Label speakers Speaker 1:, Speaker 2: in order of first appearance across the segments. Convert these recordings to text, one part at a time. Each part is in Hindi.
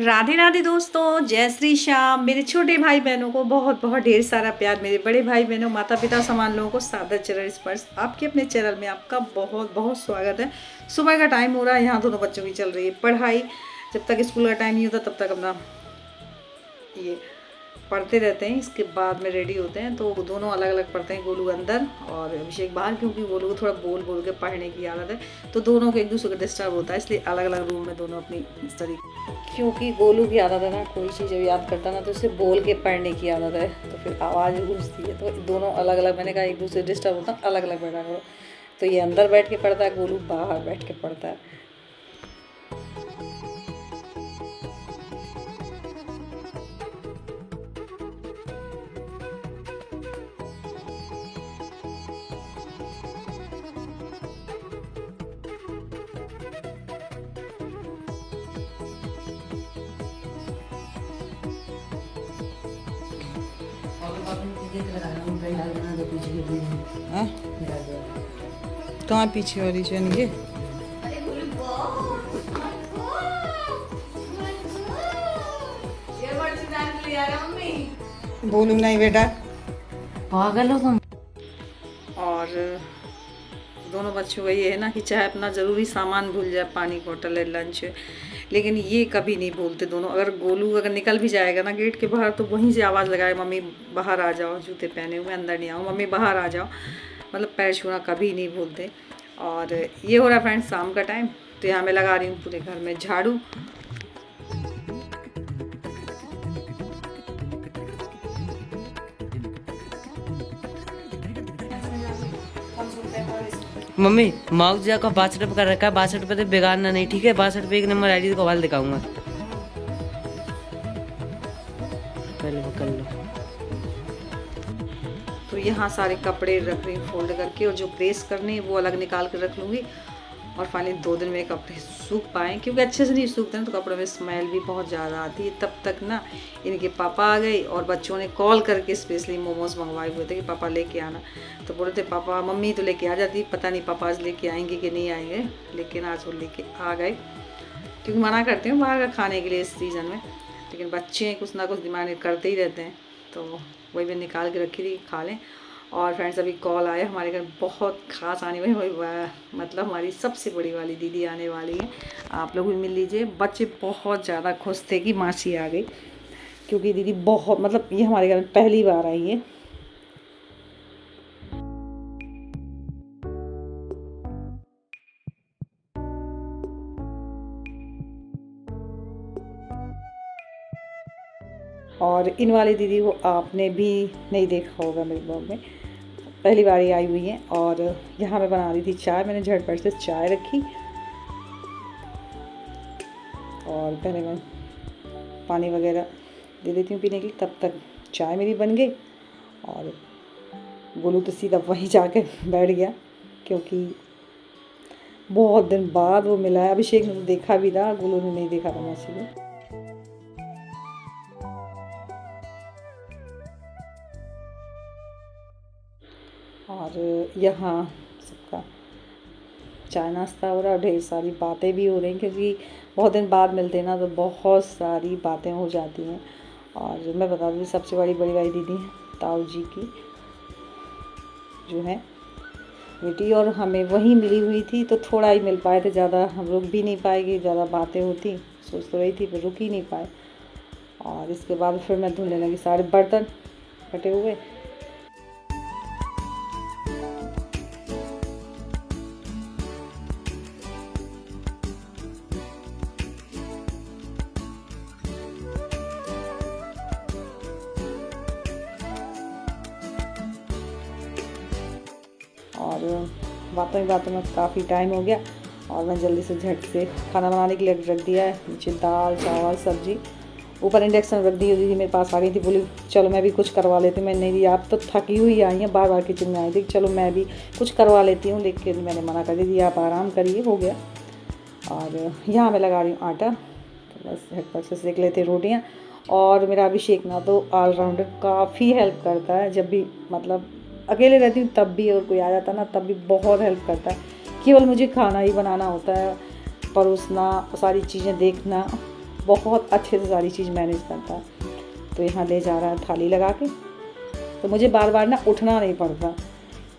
Speaker 1: राधे राधे दोस्तों, जय श्री श्याम। मेरे छोटे भाई बहनों को बहुत बहुत ढेर सारा प्यार। मेरे बड़े भाई बहनों, माता पिता समान लोगों को सादर चरण स्पर्श। आपके अपने चैनल में आपका बहुत बहुत स्वागत है। सुबह का टाइम हो रहा है, यहाँ दोनों बच्चों की चल रही है पढ़ाई। जब तक स्कूल का टाइम नहीं होता तब तक अपना ये पढ़ते रहते हैं। इसके बाद में रेडी होते हैं तो दोनों अलग अलग पढ़ते हैं। गोलू अंदर और अभिषेक बाहर, क्योंकि गोलू को थोड़ा बोल बोल के पढ़ने की आदत है तो दोनों को एक दूसरे को डिस्टर्ब होता है, इसलिए अलग अलग रूम में दोनों अपनी स्टडी। क्योंकि गोलू की आदत है ना, कोई चीज़ जब याद करता ना तो उसे बोल के पढ़ने की आदत है, तो फिर आवाज़ गूंजती है। तो दोनों अलग अलग, मैंने कहा एक दूसरे डिस्टर्ब होता, अलग अलग बैठा करो। तो ये अंदर बैठ के पढ़ता है, गोलू बाहर बैठ के पढ़ता है। कहाँ पीछे वाली चैन ये बोलूँ नहीं बेटा,
Speaker 2: पागल हो तुम।
Speaker 1: और दोनों बच्चों का ये है ना कि चाहे अपना ज़रूरी सामान भूल जाए, पानी बोतल है, लंच, लेकिन ये कभी नहीं भूलते दोनों। अगर गोलू अगर निकल भी जाएगा ना गेट के बाहर तो वहीं से आवाज़ लगाए, मम्मी बाहर आ जाओ, जूते पहने हुए अंदर नहीं आओ, मम्मी बाहर आ जाओ। मतलब पैर छूना कभी नहीं भूलते। और ये हो रहा है फ्रेंड्स शाम का टाइम, तो यहाँ मैं लगा रही हूँ पूरे घर में झाड़ू।
Speaker 2: मम्मी माउस का 62 कर रखा है, 62 पे तो बिगाड़ना नहीं, ठीक है? 62 पे 1 नंबर आईडी को हवाल दिखाऊंगा। पहले वो कर लो।
Speaker 1: तो यहाँ सारे कपड़े रख रही हूँ फोल्ड करके, और जो प्रेस करने हैं वो अलग निकाल कर रख लूँगी। और फाइनली 2 दिन में कपड़े सूख पाएँ, क्योंकि अच्छे से नहीं सूखते हैं तो कपड़ों में स्मेल भी बहुत ज़्यादा आती है। तब तक ना इनके पापा आ गए और बच्चों ने कॉल करके स्पेशली मोमोज़ मंगवाए हुए थे कि पापा लेके आना। तो बोले थे पापा, मम्मी तो लेके आ जाती, पता नहीं पापा आज लेके आएंगे कि नहीं आएंगे, लेकिन आज वो लेके आ गए। क्योंकि मना करते हैं बाहर का खाने के लिए इस सीज़न में, लेकिन बच्चे कुछ ना कुछ डिमांड करते ही रहते हैं, तो वही मैं निकाल के रखी थी, खा लें। और फ्रेंड्स अभी कॉल आया हमारे घर, बहुत खास आने वाली, वही मतलब हमारी सबसे बड़ी वाली दीदी आने वाली है। आप लोग भी मिल लीजिए। बच्चे बहुत ज़्यादा खुश थे कि मासी आ गई, क्योंकि दीदी बहुत, मतलब ये हमारे घर में पहली बार आई है। और इन वाली दीदी को आपने भी नहीं देखा होगा मेरे ब्लॉग में, पहली बार ही आई हुई है। और यहाँ मैं बना रही थी चाय, मैंने झटपट से चाय रखी और पहले मैं पानी वगैरह दे देती हूँ पीने के लिए, तब तक चाय मेरी बन गई। और गोलू तो सीधा वहीं जाकर बैठ गया, क्योंकि बहुत दिन बाद वो मिला है। अभिषेक ने तो देखा भी था, गोलू ने नहीं देखा था मौसी को। और यहाँ सबका चाय नाश्ता हो रहा है, ढेर सारी बातें भी हो रही, क्योंकि बहुत दिन बाद मिलते हैं ना तो बहुत सारी बातें हो जाती हैं। और मैं बता दूँ सबसे बड़ी भाई दीदी हैं ताऊ जी की जो है बेटी, और हमें वहीं मिली हुई थी तो थोड़ा ही मिल पाए थे, ज़्यादा हम रुक भी नहीं पाएगी, ज़्यादा बातें होती सोच तो रही थी पर रुक ही नहीं पाए। और इसके बाद फिर मैं धुलने लगी सारे बर्तन फटे हुए। और बातों में काफ़ी टाइम हो गया, और मैं जल्दी से झट से खाना बनाने के लिए रख दिया है। नीचे दाल चावल सब्जी, ऊपर इंडक्शन रख दी। दीदी मेरे पास आ गई थी, बोली चलो मैं भी कुछ करवा लेती हूँ। मैं नहीं दी, आप तो थकी हुई आई हैं, बार बार किचन में आई थी, चलो मैं भी कुछ करवा लेती हूँ, लेकिन मैंने मना कर दी, आप आराम करिए, हो गया। और यहाँ मैं लगा रही हूँ आटा, तो बस झटपट से सेक लेते रोटियाँ। और मेरा अभिषेक ना तो ऑलराउंडर, काफ़ी हेल्प करता है, जब भी मतलब अकेले रहती हूँ तब भी, और कोई आ जाता ना तब भी बहुत हेल्प करता है। केवल मुझे खाना ही बनाना होता है, परोसना, सारी चीज़ें देखना, बहुत अच्छे से सारी चीज़ मैनेज करता है। तो यहाँ ले जा रहा है थाली लगा के, तो मुझे बार बार ना उठना नहीं पड़ता,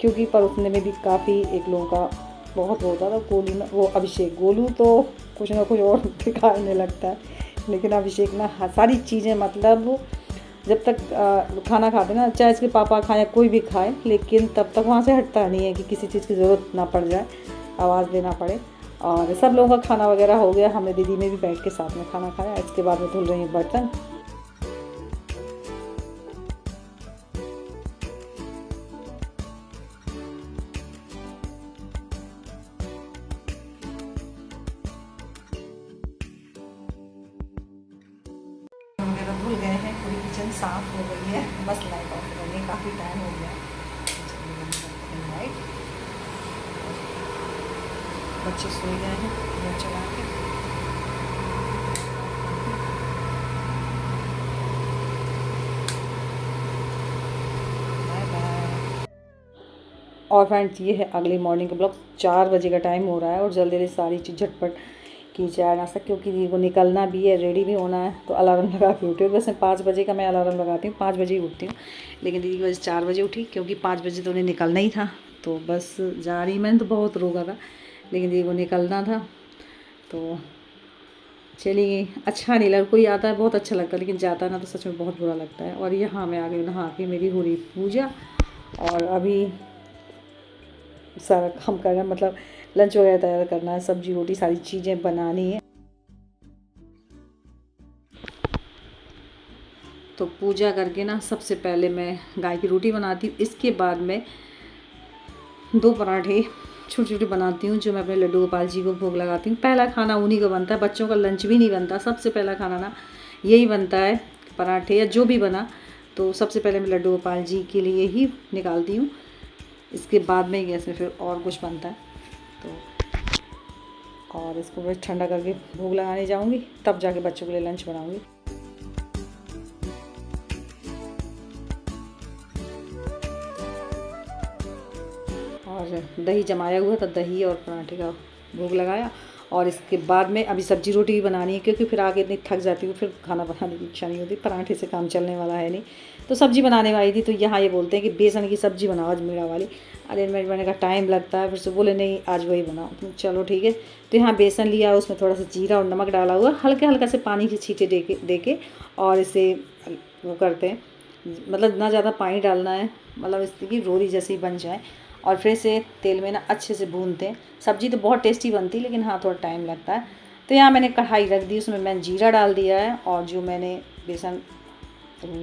Speaker 1: क्योंकि पर उठने में भी काफ़ी एक लोगों का बहुत होता था। गोलू ना, वो अभिषेक, गोलू तो कुछ ना कुछ और दिखाने लगता है, लेकिन अभिषेक ना सारी चीज़ें मतलब जब तक खाना खाते ना, चाहे इसके पापा खाएं या कोई भी खाए, लेकिन तब तक वहाँ से हटता नहीं है कि किसी चीज़ की ज़रूरत ना पड़ जाए, आवाज़ देना पड़े। और सब लोगों का खाना वगैरह हो गया, हमने दीदी में भी बैठ के साथ में खाना खाया। इसके बाद में धुल रही हूँ बर्तन। धुल गए हैं, पूरी किचन साफ हो गई है, बस लाइट ऑफ करने काफ़ी टाइम हो गया। लाइट, बच्चे सो गए हैं, वो चला के। Bye bye. और फ्रेंड्स, ये है अगली मॉर्निंग का ब्लॉग। 4 बजे का टाइम हो रहा है और जल्दी जल्दी सारी चीज़ झटपट की जाए ना, क्योंकि दीदी को निकलना भी है, रेडी भी होना है। तो अलार्म लगा के उठी हूँ। वैसे 5 बजे का मैं अलार्म लगाती हूँ, 5 बजे ही उठती हूँ, लेकिन दीदी की वजह से 4 बजे उठी, क्योंकि 5 बजे तो उन्हें निकलना ही था। तो बस जा रही, मैंने तो बहुत रोका था, लेकिन दीदी को निकलना था तो चली गई। अच्छा नहीं लगा, कोई आता है बहुत अच्छा लगता है, लेकिन जाता है ना तो सच में बहुत बुरा लगता है। और यहाँ मैं आ गई नहा के, मेरी हो रही पूजा, और अभी सारा काम करना, मतलब लंच वगैरह तैयार करना है, सब्जी रोटी सारी चीज़ें बनानी है। तो पूजा करके ना सबसे पहले मैं गाय की रोटी बनाती हूँ। इसके बाद में 2 पराठे छोटे छोटे बनाती हूँ, जो मैं अपने लड्डू गोपाल जी को भोग लगाती हूँ। पहला खाना उन्हीं का बनता है, बच्चों का लंच भी नहीं बनता। सबसे पहला खाना ना यही बनता है, पराठे या जो भी बना, तो सबसे पहले मैं लड्डू गोपाल जी के लिए ही निकालती हूँ। इसके बाद में गैस में फिर और कुछ बनता है। तो और इसको बस ठंडा करके भोग लगाने जाऊँगी, तब जाके बच्चों के लिए लंच बनाऊँगी। और दही जमाया हुआ था, दही और पराठे का भोग लगाया। और इसके बाद में अभी सब्जी रोटी भी बनानी है, क्योंकि फिर आगे इतनी थक जाती हूँ, फिर खाना बनाने की इच्छा नहीं होती, पराठे से काम चलने वाला है नहीं। तो सब्जी बनाने वाली थी, तो यहाँ ये बोलते हैं कि बेसन की सब्ज़ी बनाओ आज मीठा वाली। अरे मैंने का टाइम लगता है, फिर से बोले नहीं आज वही बनाओ, तो चलो ठीक है। तो यहाँ बेसन लिया, उसमें थोड़ा सा जीरा और नमक डाला हुआ, हल्के हल्का से पानी की छींटे दे के और इसे वो करते हैं, मतलब ना ज़्यादा पानी डालना है, मतलब इसकी रोरी जैसी बन जाए। और फिर से तेल में ना अच्छे से भूनते हैं। सब्ज़ी तो बहुत टेस्टी बनती है, लेकिन हाँ थोड़ा टाइम लगता है। तो यहाँ मैंने कढ़ाई रख दी, उसमें मैंने जीरा डाल दिया है, और जो मैंने बेसन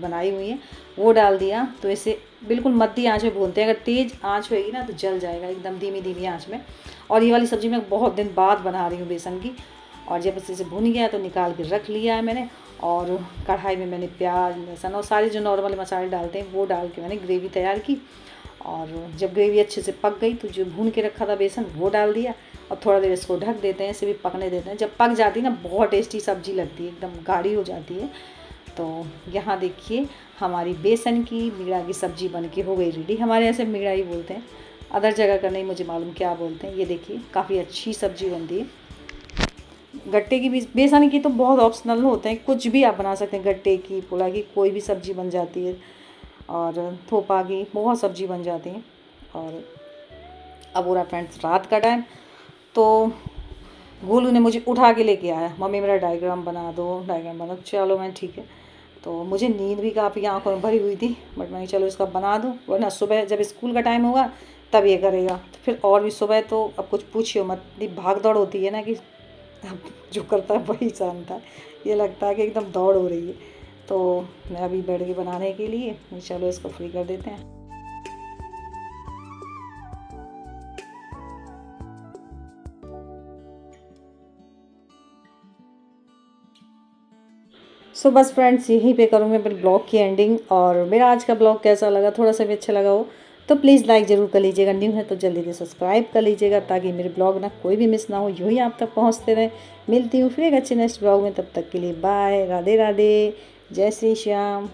Speaker 1: बनाई हुई है वो डाल दिया। तो इसे बिल्कुल मध्य आंच में भूनते हैं, अगर तेज़ आंच होएगी ना तो जल जाएगा, एकदम धीमी धीमी आंच में। और ये वाली सब्ज़ी मैं बहुत दिन बाद बना रही हूँ बेसन की। और जब इसे भुन गया तो निकाल के रख लिया है मैंने। और कढ़ाई में मैंने प्याज, लहसुन और सारे जो नॉर्मल मसाले डालते हैं वो डाल के मैंने ग्रेवी तैयार की। और जब ग्रेवी अच्छे से पक गई तो जो भून के रखा था बेसन वो डाल दिया, और थोड़ा देर इसको ढक देते हैं, इसे भी पकने देते हैं। जब पक जाती है ना बहुत टेस्टी सब्ज़ी लगती है, एकदम गाढ़ी हो जाती है। तो यहाँ देखिए हमारी बेसन की मीड़ा की सब्ज़ी बन के हो गई रेडी। हमारे ऐसे मीड़ा ही बोलते हैं, अदर जगह का नहीं मुझे मालूम क्या बोलते हैं। ये देखिए काफ़ी अच्छी सब्ज़ी बनती है। गट्टे की भी, बेसन की तो बहुत ऑप्शनल होते हैं, कुछ भी आप बना सकते हैं। गट्टे की, पोला की, कोई भी सब्ज़ी बन जाती है, और थोपा की बहुत सब्ज़ी बन जाती है। और अब हो रहा फ्रेंड्स रात का टाइम, तो गोलू ने मुझे उठा के लेके आया, मम्मी मेरा डायग्राम बना दो, डायग्राम बना दो। चलो मैं ठीक है। तो मुझे नींद भी काफ़ी आँखों में भरी हुई थी, बट मैंने चलो इसका बना दूँ, वरना सुबह जब स्कूल का टाइम होगा तब ये करेगा। तो फिर और भी सुबह तो अब कुछ पूछियो मत, इतनी भाग दौड़ होती है ना कि अब जो करता है वही जानता है। ये लगता है कि एकदम दौड़ हो रही है। तो मैं अभी बैठ गई बनाने के लिए, चलो इसको फ्री कर देते हैं। सो बस फ्रेंड्स यहीं पे करूँगी मेरे ब्लॉग की एंडिंग। और मेरा आज का ब्लॉग कैसा लगा, थोड़ा सा भी अच्छा लगा हो तो प्लीज़ लाइक ज़रूर कर लीजिएगा। न्यू है तो जल्दी से सब्सक्राइब कर लीजिएगा, ताकि मेरे ब्लॉग ना कोई भी मिस ना हो, यूँ ही आप तक पहुँचते रहे। मिलती हूँ फिर एक अच्छे नेक्स्ट ब्लॉग में, तब तक के लिए बाय, राधे राधे, जय श्री श्याम।